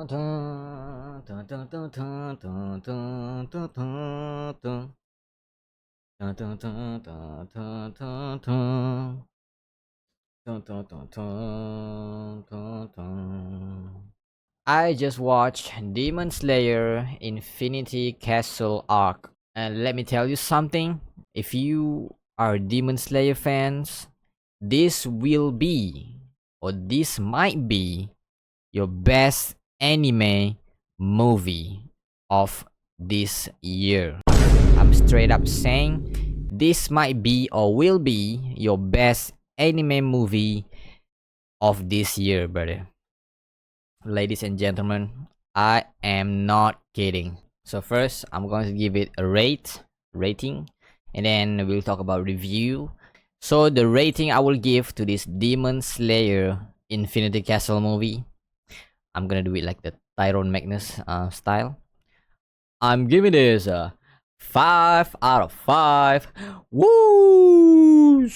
I just watched Demon Slayer Infinity Castle Arc, and let me tell you something. If you are Demon Slayer fans, this will be, or this might be, your best anime movie of this year. I'm straight up saying this might be or will be your best anime movie of this year, brother. Ladies and gentlemen, I am not kidding. So first, I'm going to give it a rating, and then we'll talk about review. So the rating I will give to this Demon Slayer Infinity Castle movie, I'm gonna do it like the Tyrone Magnus style. I'm giving this a 5 out of 5. Woo!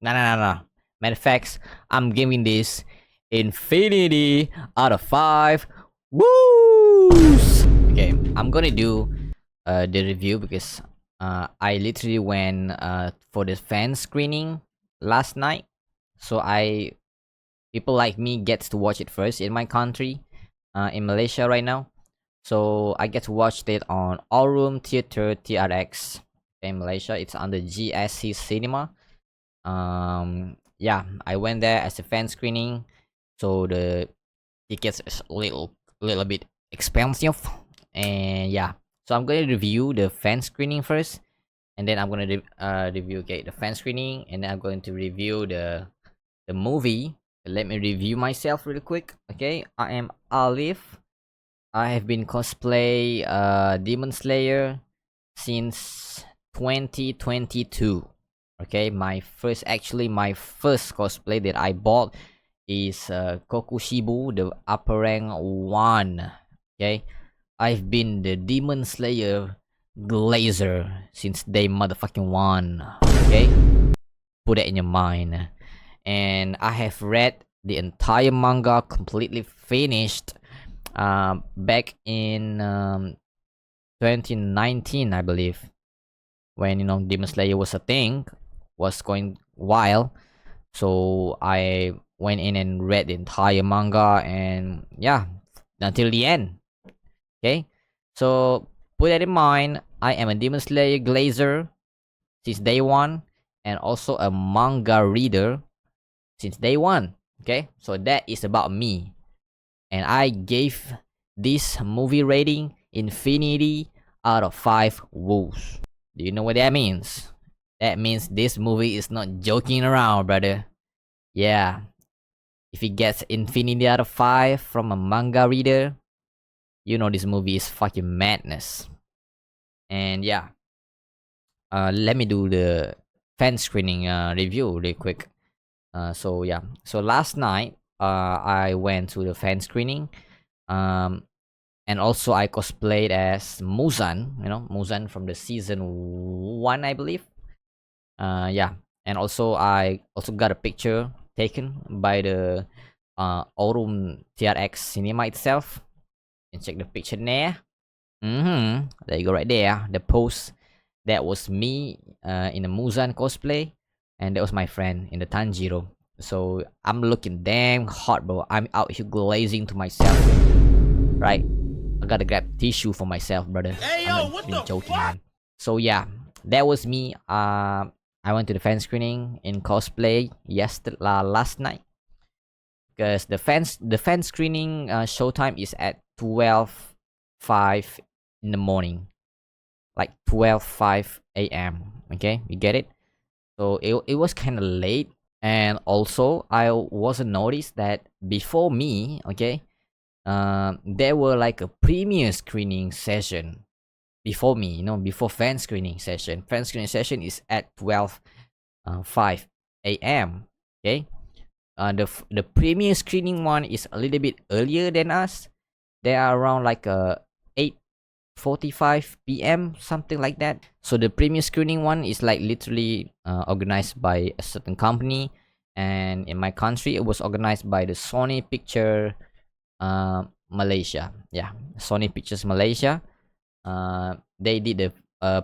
No. Matter of fact, I'm giving this infinity out of 5. Woo! Okay, I'm gonna do the review because I literally went for the fan screening last night. So people like me gets to watch it first in my country, in Malaysia right now. So I get to watch it on All Room Theater TRX in Malaysia. It's under GSC Cinema. Yeah, I went there as a fan screening, so the tickets is a little bit expensive, and yeah. So I'm gonna review the fan screening first, and then I'm gonna review the fan screening, and then I'm going to review the movie. Let me review myself real quick. Okay, I am Alif. I have been cosplay Demon Slayer since 2022. Okay, my first cosplay that I bought is Kokushibu, the upper rank 1. Okay, I've been the Demon Slayer Glazer since day motherfucking 1. Okay, put that in your mind. And I have read the entire manga completely finished back in 2019, I believe, when Demon Slayer was a thing, was going wild. So I went in and read the entire manga, and yeah, until the end. Okay, so put that in mind. I am a Demon Slayer glazer since day 1, and also a manga reader since day 1. Okay, so that is about me, and I gave this movie rating infinity out of 5 woos. Do you know what that means? That means this movie is not joking around, brother. Yeah, if it gets infinity out of 5 from a manga reader, you know this movie is fucking madness. And yeah, let me do the fan screening review real quick. So yeah, so last night I went to the fan screening, and also I cosplayed as Muzan, Muzan from the season 1, I believe. Yeah, and also I also got a picture taken by the Aurum TRX cinema itself. And check the picture there. There you go, right there. The pose, that was me in a Muzan cosplay, and that was my friend in the Tanjiro. So I'm looking damn hot, bro. I'm out here glazing to myself, right? I gotta grab tissue for myself, brother. Hey, yo, I'm what not the joking, fuck? man. So yeah, that was me. I went to the fan screening in cosplay last night, because the fan screening showtime is at 12:05 in the morning, like 12:05 a.m. Okay, you get it? So it was kind of late, and also I wasn't noticed that before me. Okay, there were like a premiere screening session before me. Before fan screening session. Fan screening session is at 12:05 a.m. Okay, the premiere screening one is a little bit earlier than us. They are around like 8:45 p.m., something like that. So the premiere screening one is like literally organized by a certain company, and in my country it was organized by the Sony Picture Malaysia. Yeah, Sony Pictures Malaysia. They did the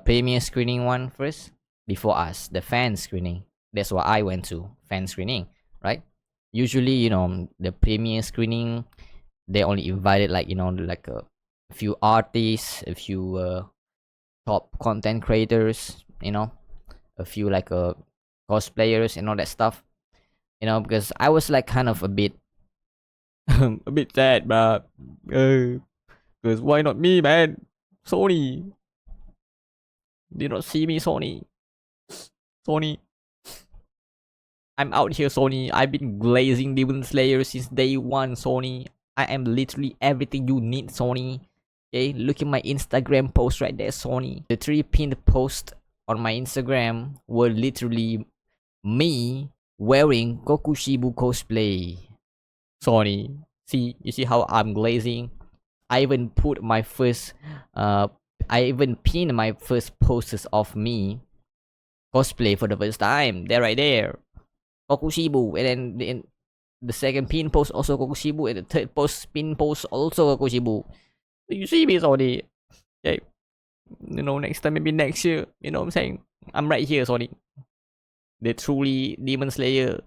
premiere screening one first before us, the fan screening. That's what I went to, fan screening, right? Usually, the premiere screening, they only invited like like a few artists, a few top content creators, a few like cosplayers and all that stuff. Because I was like kind of a bit a bit sad, but because why not me, man? Sony did not see me, Sony. I'm out here, Sony. I've been glazing Demon Slayer since day one, Sony. I am literally everything you need, Sony. Okay, look at my Instagram post right there, Sony. The 3 pinned posts on my Instagram were literally me wearing Kokushibu cosplay. Sony, see, you see how I'm glazing? I even put my first, I even pinned my first posters of me cosplay for the first time. They're right there. Kokushibu, and then the second pin post also Kokushibu, and the third pin post also Kokushibu. You see me, Sony? Okay, next time, maybe next year. You know what I'm saying? I'm right here, Sony. The truly Demon Slayer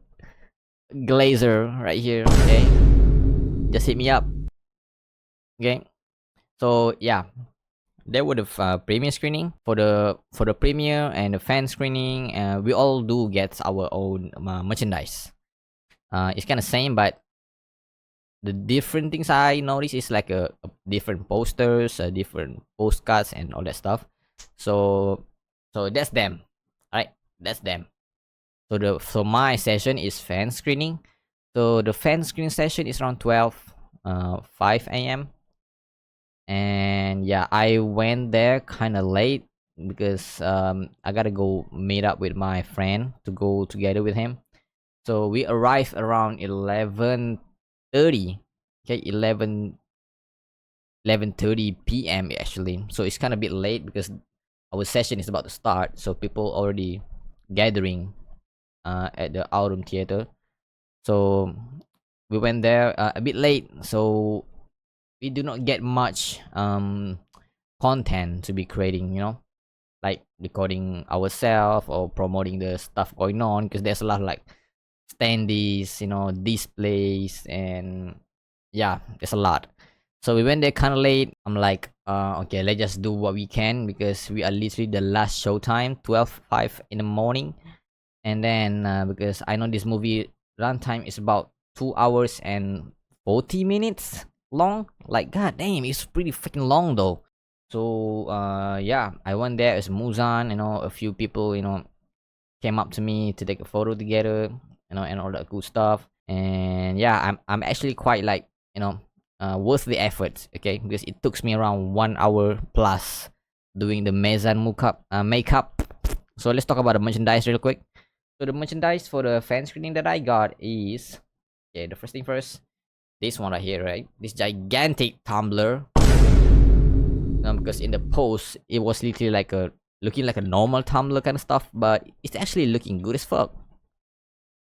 glazer right here. Okay, just hit me up. Okay, so yeah, there would have premiere screening for the premiere and the fan screening. We all do get our own merchandise. It's kind of same, but the different things I notice is like a different posters, different postcards, and all that stuff. So that's them, right? That's them. So my session is fan screening. So the fan screening session is around 5 a.m. And yeah, I went there kind of late because I gotta go meet up with my friend to go together with him. So we arrived around 11:30. Okay, 11:30 p.m. actually. So it's kind of a bit late because our session is about to start. So people already gathering at the Autumn Theater. So we went there a bit late. So we do not get much content to be creating, like recording ourselves or promoting the stuff going on, because there's a lot of like standees, displays, and yeah, there's a lot. So we went there kind of late. I'm like, okay, let's just do what we can because we are literally the last showtime, 12:05 in the morning. And then because I know this movie runtime is about 2 hours and 40 minutes long. Like, god damn, it's pretty freaking long though. So yeah, I went there as Muzan, a few people, came up to me to take a photo together, and all that cool stuff. And yeah, I'm actually quite like, worth the effort, okay? Because it took me around 1 hour plus doing the Mezan makeup. So let's talk about the merchandise real quick. So the merchandise for the fan screening that I got is, okay, the first thing first, this one right here, right? This gigantic tumbler. Because in the post it was literally like looking like a normal tumbler kind of stuff, but it's actually looking good as fuck.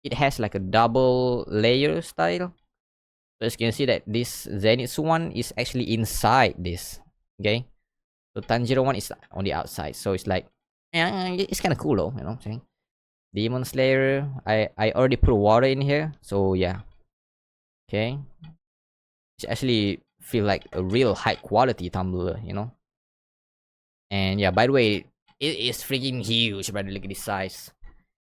It has like a double layer style. So as you can see that this Zenitsu one is actually inside this. Okay. So Tanjiro one is on the outside. So it's like, yeah, it's kind of cool though, you know what I'm saying? Demon Slayer. I already put water in here. So yeah. Okay. It's actually feel like a real high quality tumbler, And yeah, by the way, it is freaking huge, brother. Look at this size.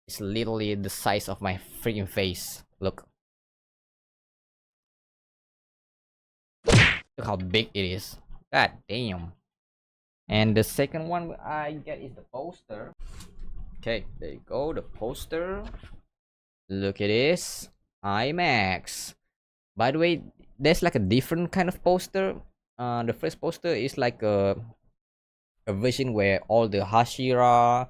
It's literally the size of my freaking face. Look. Look how big it is. God damn. And the second one I get is the poster. Okay, there you go. The poster. Look at this. IMAX. By the way, there's like a different kind of poster. The first poster is like a version where all the Hashira,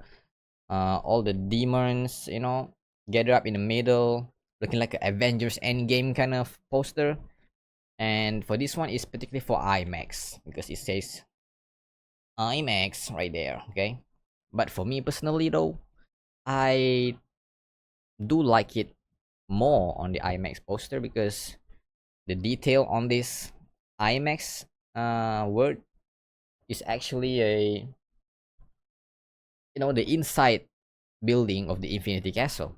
all the demons, gather up in the middle, looking like an Avengers Endgame kind of poster. And for this one, it's particularly for IMAX because it says IMAX right there. Okay, but for me personally though, I do like it more on the IMAX poster because the detail on this IMAX word is actually a the inside building of the Infinity Castle.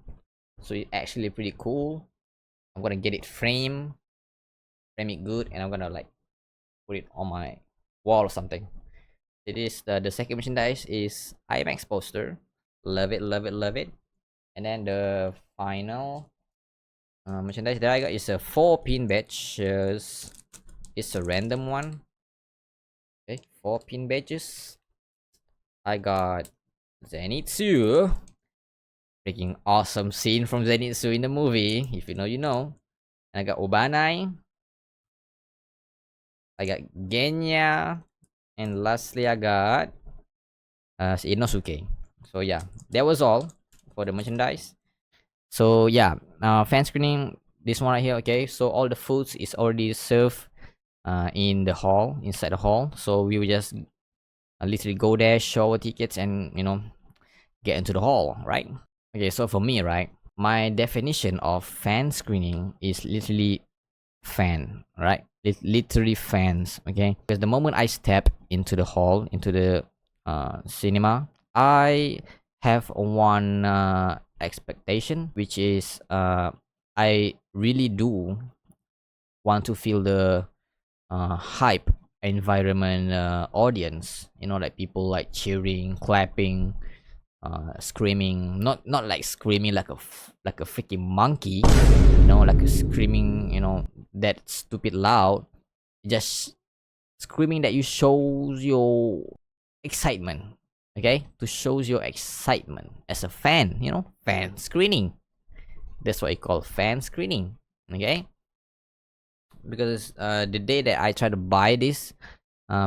So it's actually pretty cool. I'm gonna get it frame it good, and I'm gonna like put it on my wall or something. It is the second merchandise is IMAX poster. Love it, love it, love it. And then the final merchandise that I got is a 4-pin badges. It's a random one. Okay, 4-pin badges. I got Zenitsu. Freaking awesome scene from Zenitsu in the movie. If you know, you know. And I got Obanai. I got Genya. And lastly, I got Inosuke. So yeah, that was all for the merchandise. So yeah, fan screening. This one right here. Okay, so all the foods is already served in the hall, inside the hall. So we will just literally go there, show our tickets, and get into the hall, right? Okay, so for me, right, my definition of fan screening is literally fan, right? Literally fans, okay? Because the moment I step into the hall, into the cinema, I have one expectation, which is I really do want to feel the hype environment audience, like people like cheering, clapping, screaming, not like screaming like like a freaking monkey, like a screaming, that stupid loud, just screaming that you shows your excitement, okay, to shows your excitement as a fan, fan screening. That's what I call fan screening, okay? Because the day that I try to buy this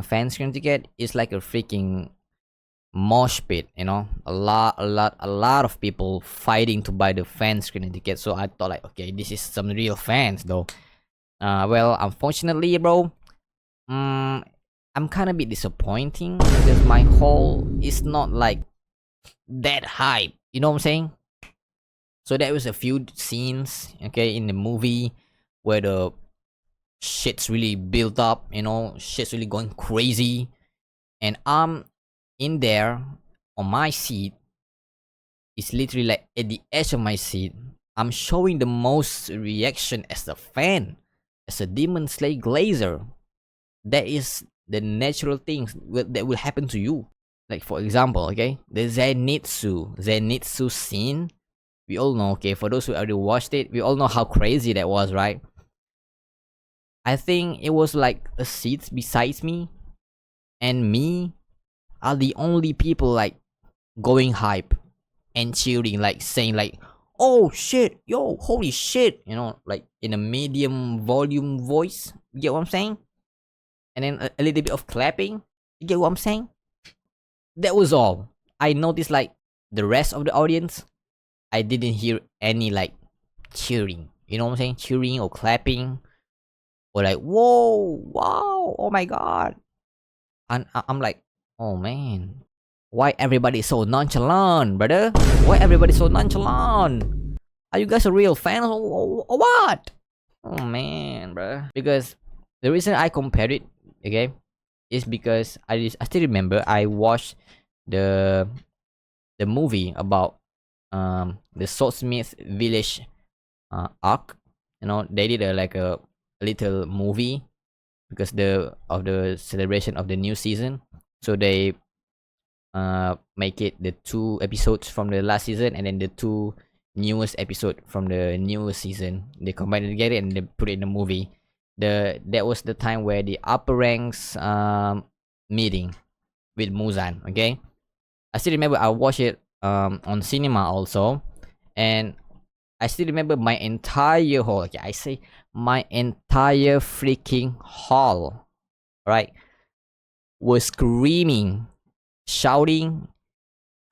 fan screen ticket is like a freaking mosh pit, a lot of people fighting to buy the fan screening ticket. So I thought like, okay, this is some real fans though. Well, unfortunately, bro, I'm kind of bit disappointing because my haul is not like that hype, you know what I'm saying? So there was a few scenes, okay, in the movie where the shit's really built up, shit's really going crazy, and I'm in there on my seat. It's literally like at the edge of my seat. I'm showing the most reaction as a fan, as a Demon Slayer glazer. That is the natural things that will happen to you. Like for example, okay, the Zenitsu scene. We all know, okay, for those who already watched it, we all know how crazy that was, right? I think it was like a seat besides me, and me are the only people like going hype and cheering, like saying like, "Oh shit, yo, holy shit," like in a medium volume voice. You get what I'm saying? And then a little bit of clapping. You get what I'm saying? That was all. I noticed like the rest of the audience, I didn't hear any like cheering. You know what I'm saying? Cheering or clapping or like, "Whoa, wow, oh my god." And I'm like, "Oh man, why everybody so nonchalant, brother? Why everybody so nonchalant? Are you guys a real fan or what?" Oh man, bro. Because the reason I compared it, okay, is because I still remember I watched the the movie about the Swordsmith Village arc. They did like a little movie because the celebration of the new season. So they make it the 2 episodes from the last season and then the 2 newest episode from the newest season. They combine it together and they put it in the movie. That was the time where the upper ranks meeting with Muzan. Okay, I still remember I watched it on cinema also, and I still remember my entire hall. Okay, I say my entire freaking hall, right, was screaming, shouting,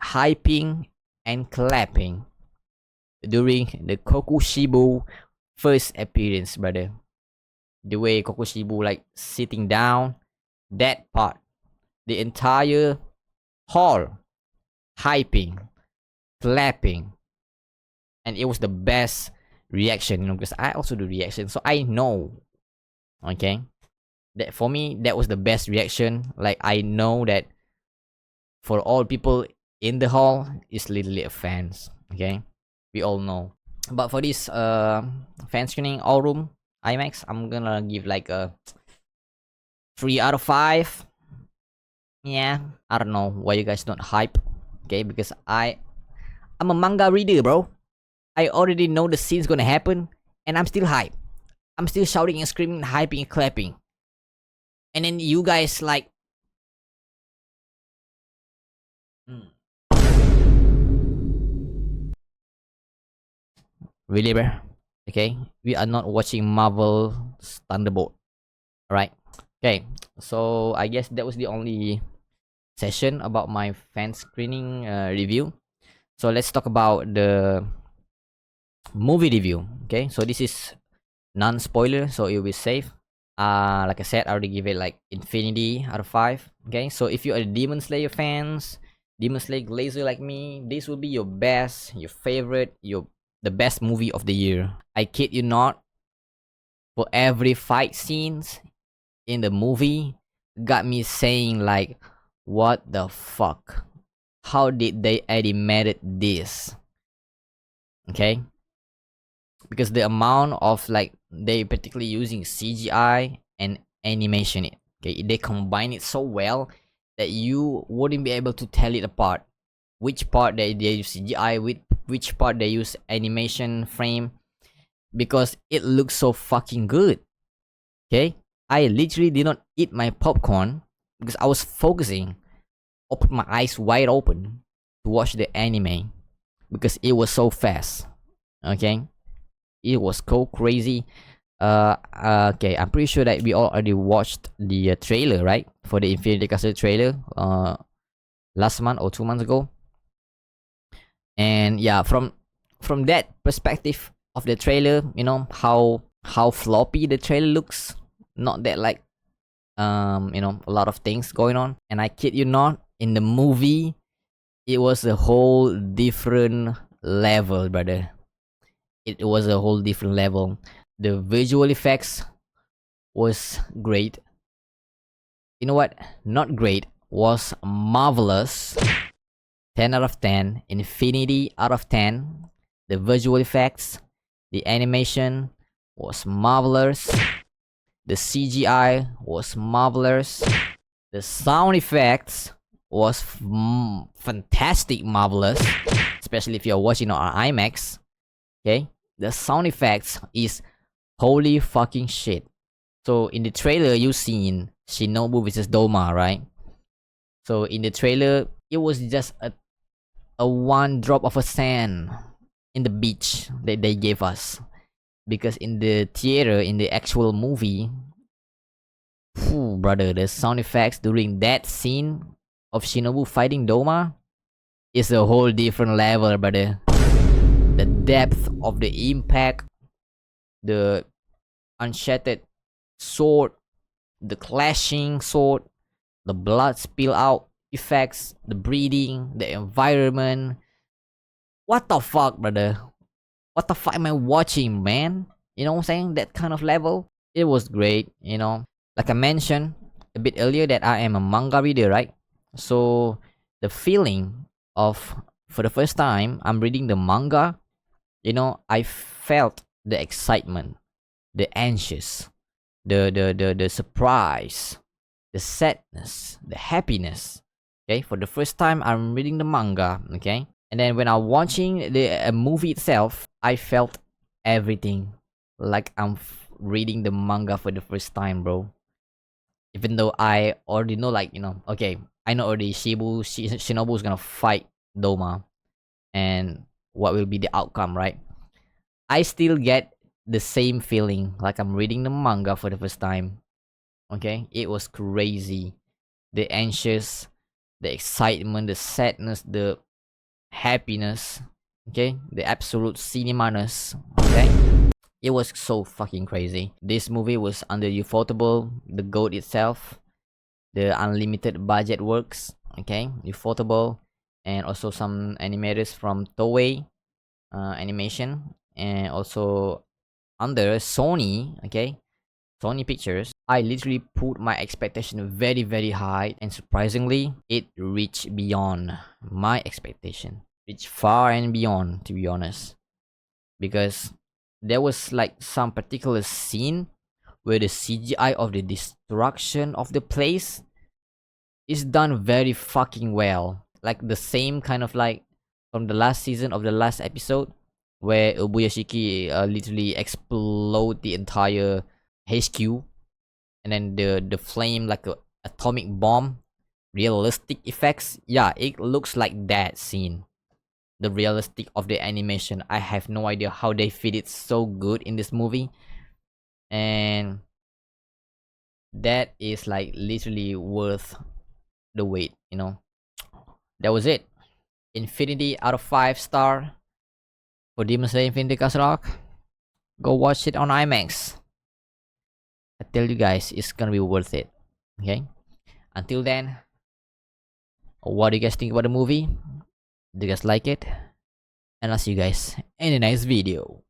hyping, and clapping during the Kokushibo first appearance, brother. The way Kokushibo like sitting down, that part, the entire hall hyping, clapping, and it was the best reaction, because I also do reaction, so I know. Okay, that for me, that was the best reaction. Like, I know that for all people in the hall is literally a fans. Okay, we all know. But for this fan screening all room IMAX, I'm gonna give like a 3 out of 5. Yeah, I don't know why you guys don't hype. Okay, because I'm a manga reader, bro. I already know the scene's gonna happen, and I'm still hype. I'm still shouting and screaming, hyping and clapping. And then you guys like, mm, really, bro? Okay, we are not watching Marvel's Thunderbolt. Alright. Okay, so I guess that was the only session about my fan screening review. So let's talk about the movie review. Okay, so this is non-spoiler, so it will be safe. Like I said, I already give it like infinity out of 5. Okay, so if you are Demon Slayer fans, Demon Slayer Glazer like me, this will be your best, your favorite, the best movie of the year. I kid you not. For every fight scenes in the movie, got me saying like, what the fuck? How did they animate this? Okay, because the amount of like they particularly using CGI and animation it. Okay, they combine it so well that you wouldn't be able to tell it apart. Which part they use CGI, with which part they use animation frame, because it looks so fucking good. Okay, I literally did not eat my popcorn because I was focusing, open my eyes wide open to watch the anime because it was so fast. Okay, it was so crazy. Okay, I'm pretty sure that we all already watched the trailer, right, for the Infinity Castle trailer last month or 2 months ago. And yeah, from that perspective of the trailer, how floppy the trailer looks, not that like a lot of things going on. And I kid you not, in the movie it was a whole different level, brother. It was a whole different level. The visual effects was great. You know what? Not great, was marvelous. 10 out of 10. Infinity out of 10. The visual effects, the animation was marvelous. The CGI was marvelous. The sound effects was fantastic, marvelous. Especially if you're watching on IMAX. Okay? The sound effects is holy fucking shit. So in the trailer, you seen Shinobu versus Doma, right? So in the trailer, it was just a one drop of a sand in the beach that they gave us. Because in the theater, in the actual movie, brother, the sound effects during that scene of Shinobu fighting Doma is a whole different level, brother. The depth of the impact, the unshattered sword, the clashing sword, the blood spill out effects, the breathing, the environment. What the fuck, brother? What the fuck am I watching, man? You know what I'm saying? That kind of level. It was great, Like I mentioned a bit earlier that I am a manga reader, right? So the feeling of, for the first time, I'm reading the manga, I felt the excitement, the anxious, the surprise, the sadness, the happiness. Okay, for the first time I'm reading the manga. Okay, and then when I'm watching the movie itself, I felt everything like I'm reading the manga for the first time, bro. Even though I already know, like, okay, I know already Shinobu is gonna fight Doma, and what will be the outcome, right? I still get the same feeling like I'm reading the manga for the first time. Okay, it was crazy. The anxious, the excitement, the sadness, the happiness. Okay, the absolute cinemaness. Okay, it was so fucking crazy. This movie was under Ufotable, the goat itself, the unlimited budget works. Okay, Ufotable, and also some animators from Toei animation, and also under Sony, okay, Sony Pictures, I literally put my expectation very, very high, and surprisingly, it reached beyond my expectation, reached far and beyond, to be honest, because there was like some particular scene where the CGI of the destruction of the place is done very fucking well. Like the same kind of like from the last season of the last episode where Ubuyashiki literally explode the entire HQ, and then the flame like a atomic bomb, realistic effects. Yeah, it looks like that scene. The realistic of the animation, I have no idea how they fit it so good in this movie, and that is like literally worth the wait, you know. That was it. Infinity out of 5 star for Demon Slayer Infinity Castle Rock. Go watch it on IMAX. I tell you guys, it's gonna be worth it. Okay. Until then, what do you guys think about the movie? Do you guys like it? And I'll see you guys in the next video.